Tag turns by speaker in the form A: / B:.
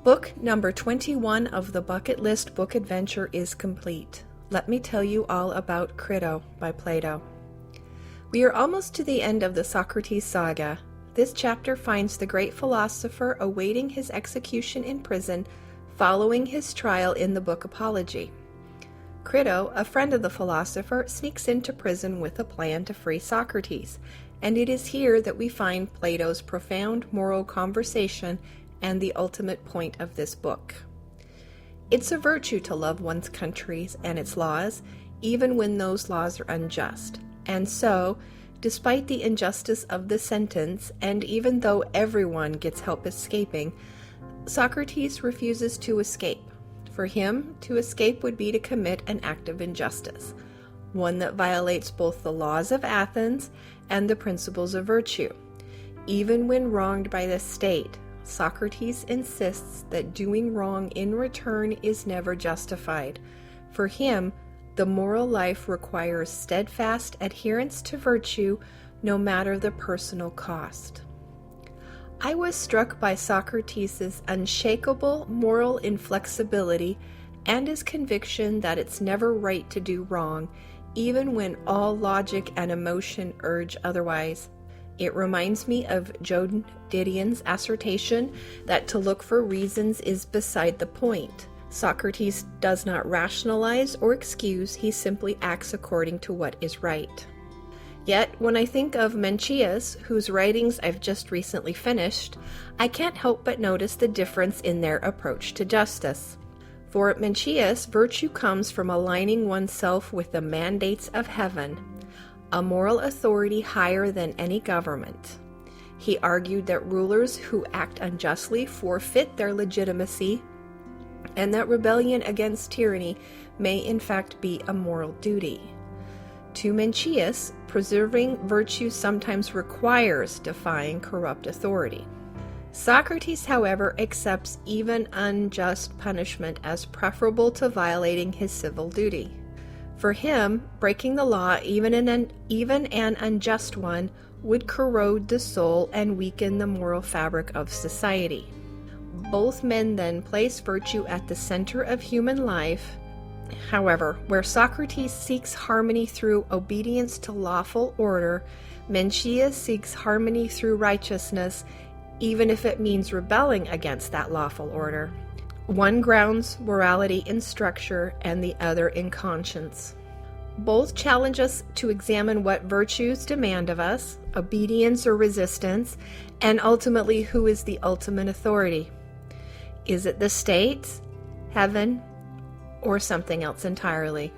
A: Book number 21 of the Bucket List Book Adventure is complete. Let me tell you all about Crito by Plato. We are almost to the end of the Socrates saga. This chapter finds the great philosopher awaiting his execution in prison following his trial in the book Apology. Crito, a friend of the philosopher, sneaks into prison with a plan to free Socrates, and it is here that we find Plato's profound moral conversation and the ultimate point of this book. It's a virtue to love one's country and its laws, even when those laws are unjust. And so, despite the injustice of the sentence, and even though everyone gets help escaping, Socrates refuses to escape. For him, to escape would be to commit an act of injustice, one that violates both the laws of Athens and the principles of virtue. Even when wronged by the state, Socrates insists that doing wrong in return is never justified. For him, the moral life requires steadfast adherence to virtue, no matter the personal cost. I was struck by Socrates' unshakable moral inflexibility and his conviction that it's never right to do wrong, even when all logic and emotion urge otherwise. It reminds me of Joan Didion's assertion that to look for reasons is beside the point. Socrates does not rationalize or excuse, he simply acts according to what is right. Yet, when I think of Mencius, whose writings I've just recently finished, I can't help but notice the difference in their approach to justice. For Mencius, virtue comes from aligning oneself with the mandates of heaven, a moral authority higher than any government. He argued that rulers who act unjustly forfeit their legitimacy, and that rebellion against tyranny may in fact be a moral duty. To Mencius, preserving virtue sometimes requires defying corrupt authority. Socrates, however, accepts even unjust punishment as preferable to violating his civil duty. For him, breaking the law, even an unjust one, would corrode the soul and weaken the moral fabric of society. Both men then place virtue at the center of human life. However, where Socrates seeks harmony through obedience to lawful order, Mencius seeks harmony through righteousness, even if it means rebelling against that lawful order. One grounds morality in structure and the other in conscience. Both challenge us to examine what virtues demand of us, obedience or resistance, and ultimately who is the ultimate authority. Is it the state, heaven, or something else entirely?